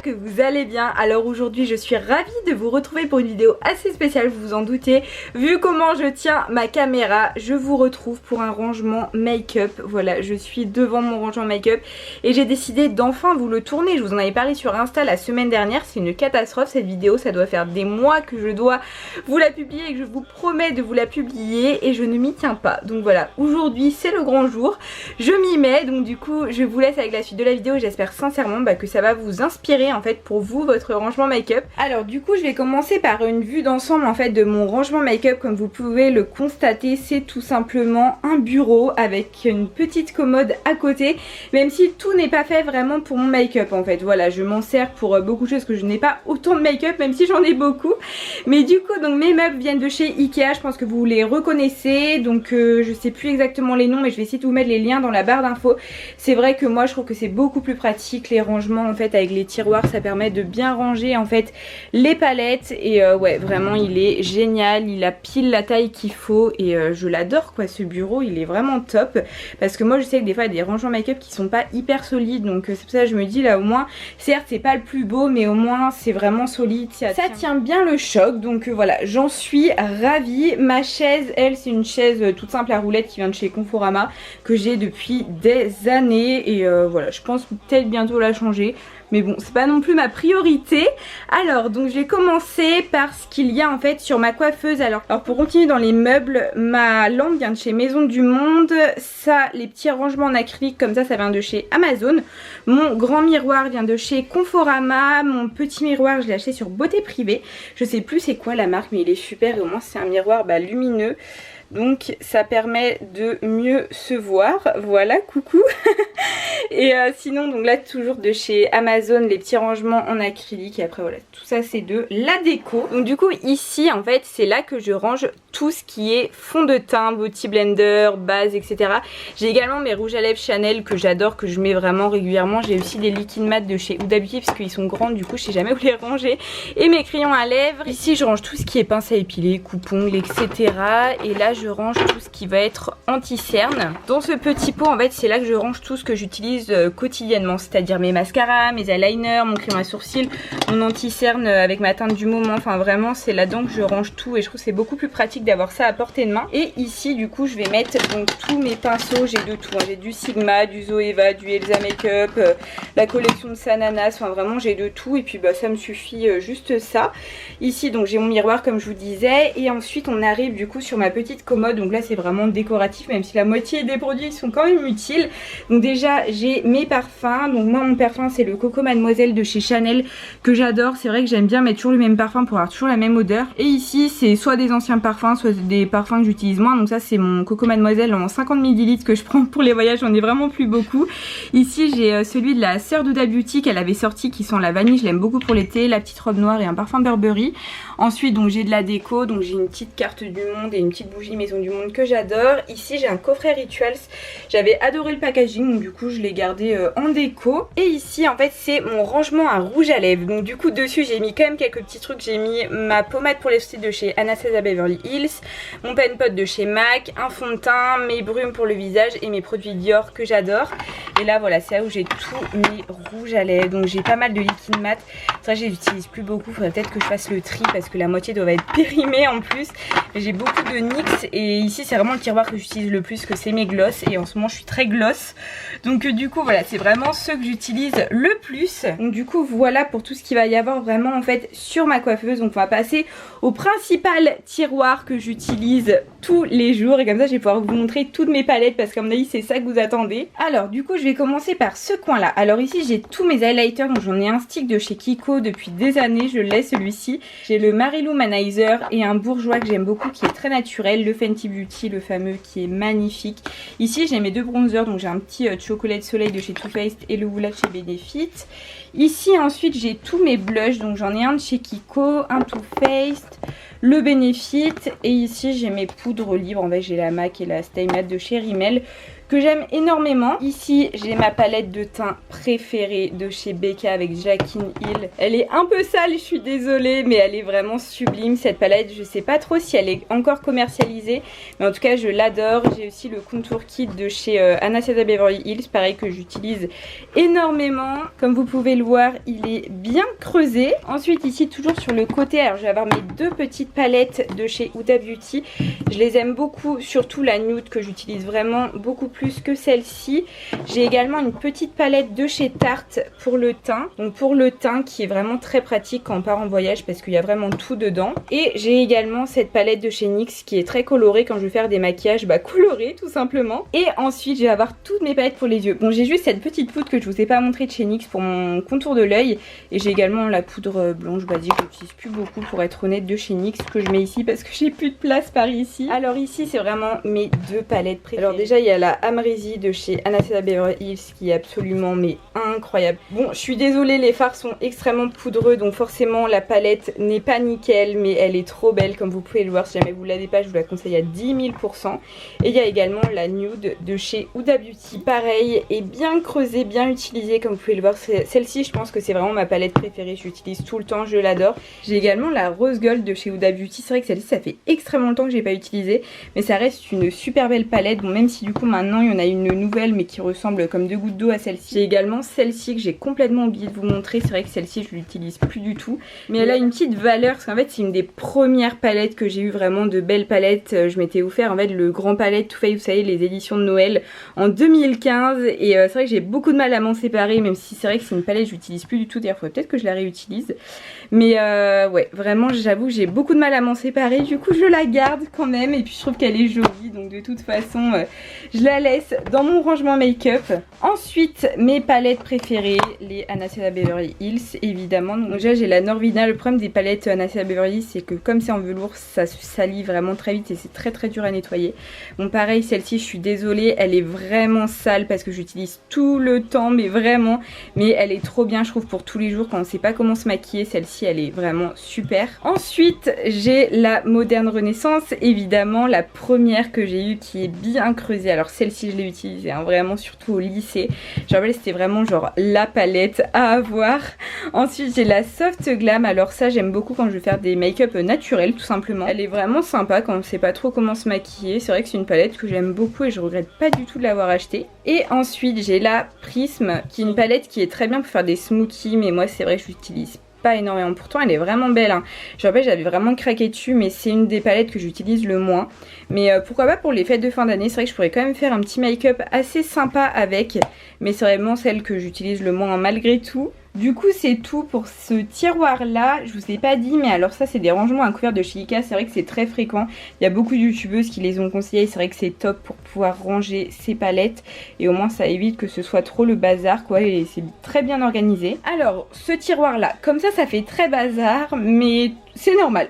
que vous allez bien. Alors aujourd'hui je suis ravie de vous retrouver pour une vidéo assez spéciale, vous vous en doutez. Vu comment je tiens ma caméra, je vous retrouve pour un rangement make-up. Voilà, je suis devant mon rangement make-up et j'ai décidé d'enfin vous le tourner. Je vous en avais parlé sur Insta la semaine dernière, c'est une catastrophe cette vidéo. Ça doit faire des mois que je dois vous la publier et que je vous promets de vous la publier et je ne m'y tiens pas. Donc voilà, aujourd'hui c'est le grand jour, je m'y mets. Donc du coup je vous laisse avec la suite de la vidéo. J'espère sincèrement que ça va vous inspirer en fait pour vous, votre rangement make-up. Alors du coup je vais commencer par une vue d'ensemble en fait de mon rangement make-up. Comme vous pouvez le constater, c'est tout simplement un bureau avec une petite commode à côté, même si tout n'est pas fait vraiment pour mon make-up en fait. Voilà, je m'en sers pour beaucoup de choses, que je n'ai pas autant de make-up même si j'en ai beaucoup. Mais du coup donc mes meubles viennent de chez Ikea, je pense que vous les reconnaissez. Donc je sais plus exactement les noms mais je vais essayer de vous mettre les liens dans la barre d'infos. C'est vrai que moi je trouve que c'est beaucoup plus pratique les rangements en fait avec les tiroirs, ça permet de bien ranger en fait les palettes et ouais vraiment il est génial, il a pile la taille qu'il faut et je l'adore quoi. Ce bureau il est vraiment top parce que moi je sais que des fois il y a des rangements make-up qui sont pas hyper solides, donc c'est pour ça que je me dis là au moins certes c'est pas le plus beau mais au moins c'est vraiment solide, ça tient bien le choc. Donc voilà, j'en suis ravie. Ma chaise elle c'est une chaise toute simple à roulettes qui vient de chez Conforama que j'ai depuis des années et voilà je pense peut-être bientôt la changer, mais bon c'est pas non plus ma priorité. Alors donc je vais commencer par ce qu'il y a en fait sur ma coiffeuse. Alors pour continuer dans les meubles, ma lampe vient de chez Maison du Monde, ça les petits rangements en acrylique comme ça vient de chez Amazon. Mon grand miroir vient de chez Conforama, mon petit miroir je l'ai acheté sur Beauté Privée, je sais plus c'est quoi la marque mais il est super et au moins c'est un miroir lumineux. Donc ça permet de mieux se voir, voilà, coucou. Et sinon donc là toujours de chez Amazon les petits rangements en acrylique et après voilà tout ça c'est de la déco. Donc du coup ici en fait c'est là que je range tout ce qui est fond de teint, beauty blender, base etc. J'ai également mes rouges à lèvres Chanel que j'adore, que je mets vraiment régulièrement. J'ai aussi des liquides mat de chez Huda Beauty parce qu'ils sont grands, du coup je sais jamais où les ranger. Et mes crayons à lèvres, ici je range tout ce qui est pince à épiler, coupe-ongles etc. Et là je range tout ce qui va être anti-cerne. Dans ce petit pot en fait c'est là que je range tout ce que j'utilise quotidiennement, c'est-à-dire mes mascaras, mes eyeliners, mon crayon à sourcils, mon anti-cerne avec ma teinte du moment. Enfin vraiment c'est là-dedans que je range tout et je trouve que c'est beaucoup plus pratique d'avoir ça à portée de main. Et ici du coup je vais mettre donc tous mes pinceaux, j'ai de tout, hein. J'ai du Sigma, du Zoeva, du Elsa Makeup, la collection de Sananas, enfin vraiment j'ai de tout et puis ça me suffit juste ça. Ici donc j'ai mon miroir comme je vous disais et ensuite on arrive du coup sur ma petite commode. Donc là c'est vraiment décoratif même si la moitié des produits sont quand même utiles. Donc déjà j'ai mes parfums. Donc moi mon parfum c'est le Coco Mademoiselle de chez Chanel que j'adore. C'est vrai que j'aime bien mettre toujours le même parfum pour avoir toujours la même odeur. Et ici c'est soit des anciens parfums soit des parfums que j'utilise moins. Donc ça c'est mon Coco Mademoiselle en 50 ml que je prends pour les voyages. J'en ai vraiment plus beaucoup. Ici j'ai celui de la sœur d'Huda Beauty qu'elle avait sorti qui sent la vanille. Je l'aime beaucoup pour l'été. La petite robe noire et un parfum Burberry. Ensuite donc j'ai de la déco. Donc j'ai une petite carte du monde et une petite bougie Maison du Monde que j'adore. Ici j'ai un coffret Rituals, j'avais adoré le packaging donc du coup je l'ai gardé en déco. Et ici en fait c'est mon rangement à rouge à lèvres. Donc du coup dessus j'ai mis quand même quelques petits trucs. J'ai mis ma pommade pour les cils de chez Anastasia Beverly Hills, mon pen pot de chez MAC, un fond de teint, mes brumes pour le visage et mes produits Dior que j'adore. Et là voilà c'est là où j'ai tous mes rouges à lèvres. Donc j'ai pas mal de liquide mat, c'est vrai que je les utilise plus beaucoup, faudrait peut-être que je fasse le tri parce que la moitié doit être périmée en plus. J'ai beaucoup de NYX et ici c'est vraiment le tiroir que j'utilise le plus, que c'est mes gloss et en ce moment je suis très gloss. Donc du coup voilà c'est vraiment ceux que j'utilise le plus. Donc du coup voilà pour tout ce qu'il va y avoir vraiment en fait sur ma coiffeuse. Donc on va passer au principal tiroir que j'utilise tous les jours et comme ça je vais pouvoir vous montrer toutes mes palettes parce qu'à mon avis c'est ça que vous attendez. Alors du coup je vais commencer par ce coin là. Alors ici j'ai tous mes highlighters, donc j'en ai un stick de chez Kiko depuis des années, je l'ai celui-ci. J'ai le Marilou Manizer et un bourgeois que j'aime beaucoup qui est très naturel, le Fenty Beauty, le fameux qui est magnifique. Ici j'ai mes deux bronzers, donc j'ai un petit chocolat de soleil de chez Too Faced et le Woolach chez Benefit. Ici ensuite j'ai tous mes blushs, donc j'en ai un de chez Kiko, un Too Faced, le Benefit et ici j'ai mes poudres libres. En fait j'ai la MAC et la Stay Matte de chez Rimmel que j'aime énormément. Ici j'ai ma palette de teint préférée de chez Becca avec Jacqueline Hill. Elle est un peu sale, je suis désolée, mais elle est vraiment sublime cette palette. Je sais pas trop si elle est encore commercialisée, mais en tout cas je l'adore. J'ai aussi le contour kit de chez Anastasia Beverly Hills, pareil, que j'utilise énormément. Comme vous pouvez le voir, il est bien creusé. Ensuite ici toujours sur le côté, alors je vais avoir mes deux petites palettes de chez Huda Beauty. Je les aime beaucoup, surtout la nude que j'utilise vraiment beaucoup plus que celle-ci. J'ai également une petite palette de chez Tarte pour le teint, donc pour le teint qui est vraiment très pratique quand on part en voyage parce qu'il y a vraiment tout dedans. Et j'ai également cette palette de chez NYX qui est très colorée quand je veux faire des maquillages colorés tout simplement. Et ensuite je vais avoir toutes mes palettes pour les yeux. Bon, j'ai juste cette petite poudre que je vous ai pas montré de chez NYX pour mon contour de l'œil, et j'ai également la poudre blanche basique que j'utilise plus beaucoup pour être honnête de chez NYX, que je mets ici parce que j'ai plus de place par ici. Alors ici c'est vraiment mes deux palettes préférées. Alors déjà il y a la Amrezy de chez Anastasia Beverly Hills qui est absolument incroyable. Bon, je suis désolée, les fards sont extrêmement poudreux, donc forcément la palette n'est pas nickel, mais elle est trop belle comme vous pouvez le voir. Si jamais vous ne l'avez pas, je vous la conseille à 10 000 %. Et il y a également la nude de chez Huda Beauty, pareil, et bien creusée, bien utilisée comme vous pouvez le voir. Celle-ci je pense que c'est vraiment ma palette préférée, j'utilise tout le temps, je l'adore. J'ai également la Rose Gold de chez Huda Beauty. C'est vrai que celle-ci ça fait extrêmement longtemps que je n'ai pas utilisé, mais ça reste une super belle palette. Bon, même si du coup maintenant il y en a une nouvelle mais qui ressemble comme deux gouttes d'eau à celle-ci. J'ai également celle-ci que j'ai complètement oublié de vous montrer. C'est vrai que celle-ci je l'utilise plus du tout, mais elle a une petite valeur parce qu'en fait c'est une des premières palettes que j'ai eu, vraiment de belles palettes. Je m'étais offert en fait le grand palette Too Faced, vous savez, les éditions de Noël en 2015, et c'est vrai que j'ai beaucoup de mal à m'en séparer, même si c'est vrai que c'est une palette que j'utilise plus du tout. D'ailleurs il faudrait peut-être que je la réutilise, mais ouais, vraiment j'avoue j'ai beaucoup de mal à m'en séparer. Du coup je la garde quand même, et puis je trouve qu'elle est jolie, donc de toute façon je la laisse dans mon rangement make-up. Ensuite mes palettes préférées, les Anastasia Beverly Hills évidemment. Donc déjà j'ai la Norvina. Le problème des palettes Anastasia Beverly Hills, c'est que comme c'est en velours, ça se salit vraiment très vite et c'est très dur à nettoyer. Bon, pareil, celle-ci je suis désolée, elle est vraiment sale parce que j'utilise tout le temps, mais vraiment, mais elle est trop bien je trouve pour tous les jours quand on sait pas comment se maquiller. Celle-ci elle est vraiment super. Ensuite j'ai la Moderne Renaissance, évidemment la première que j'ai eue, qui est bien creusée. Alors celle-ci je l'ai utilisée vraiment surtout au lycée. Je rappelle, c'était vraiment genre la palette à avoir. Ensuite j'ai la Soft Glam. Alors ça j'aime beaucoup quand je veux faire des make-up naturels tout simplement. Elle est vraiment sympa quand on sait pas trop comment se maquiller. C'est vrai que c'est une palette que j'aime beaucoup et je regrette pas du tout de l'avoir achetée. Et ensuite j'ai la Prism, qui est une palette qui est très bien pour faire des smoothies, mais moi c'est vrai que je l'utilise pas énormément. Pourtant elle est vraiment belle hein. Je rappelle, j'avais vraiment craqué dessus, mais c'est une des palettes que j'utilise le moins. Mais pourquoi pas pour les fêtes de fin d'année. C'est vrai que je pourrais quand même faire un petit make-up assez sympa avec, mais c'est vraiment celle que j'utilise le moins malgré tout. Du coup c'est tout pour ce tiroir là. Je vous ai pas dit, mais alors ça c'est des rangements à couverts de chez Ikea. C'est vrai que c'est très fréquent, il y a beaucoup de youtubeuses qui les ont conseillés. C'est vrai que c'est top pour pouvoir ranger ces palettes, et au moins ça évite que ce soit trop le bazar quoi, et c'est très bien organisé. Alors ce tiroir là, comme ça fait très bazar, mais c'est normal.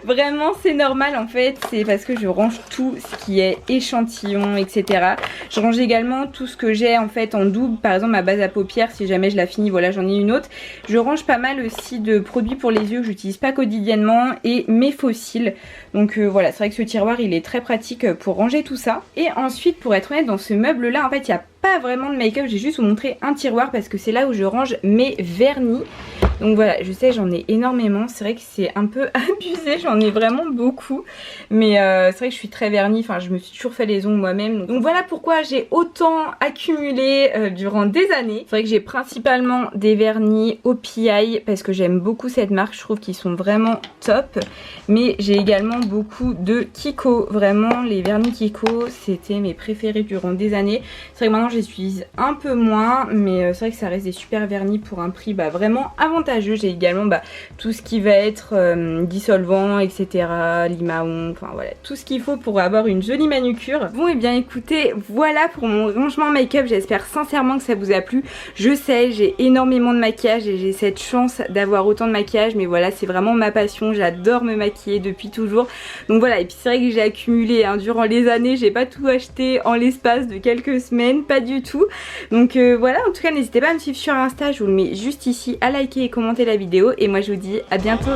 Vraiment c'est normal en fait, c'est parce que je range tout ce qui est échantillon, etc. Je range également tout ce que j'ai en fait en double, par exemple ma base à paupières, si jamais je la finis, voilà j'en ai une autre. Je range pas mal aussi de produits pour les yeux que j'utilise pas quotidiennement, et mes fossiles. Donc voilà, c'est vrai que ce tiroir il est très pratique pour ranger tout ça. Et ensuite pour être honnête, dans ce meuble là en fait il n'y a pas vraiment de make-up, j'ai juste vous montrer un tiroir parce que c'est là où je range mes vernis. Donc voilà, je sais j'en ai énormément, c'est vrai que c'est un peu abusé, j'en ai vraiment beaucoup, mais c'est vrai que je suis très vernie, enfin je me suis toujours fait les ongles moi-même. Donc voilà pourquoi j'ai autant accumulé durant des années. C'est vrai que j'ai principalement des vernis OPI parce que j'aime beaucoup cette marque, je trouve qu'ils sont vraiment top, mais j'ai également beaucoup de Kiko, vraiment les vernis Kiko c'était mes préférés durant des années. C'est vrai que maintenant je les utilise un peu moins, mais c'est vrai que ça reste des super vernis pour un prix vraiment avantageux. J'ai également tout ce qui va être dissolvant, etc. Limaon, enfin voilà, tout ce qu'il faut pour avoir une jolie manucure. Bon et bien écoutez, voilà pour mon rangement make-up. J'espère sincèrement que ça vous a plu. Je sais, j'ai énormément de maquillage et j'ai cette chance d'avoir autant de maquillage, mais voilà, c'est vraiment ma passion. J'adore me maquiller depuis toujours. Donc voilà, et puis c'est vrai que j'ai accumulé durant les années, j'ai pas tout acheté en l'espace de quelques semaines, pas du tout. Donc voilà, en tout cas n'hésitez pas à me suivre sur Insta, je vous le mets juste ici, à liker et commenter la vidéo, et moi je vous dis à bientôt.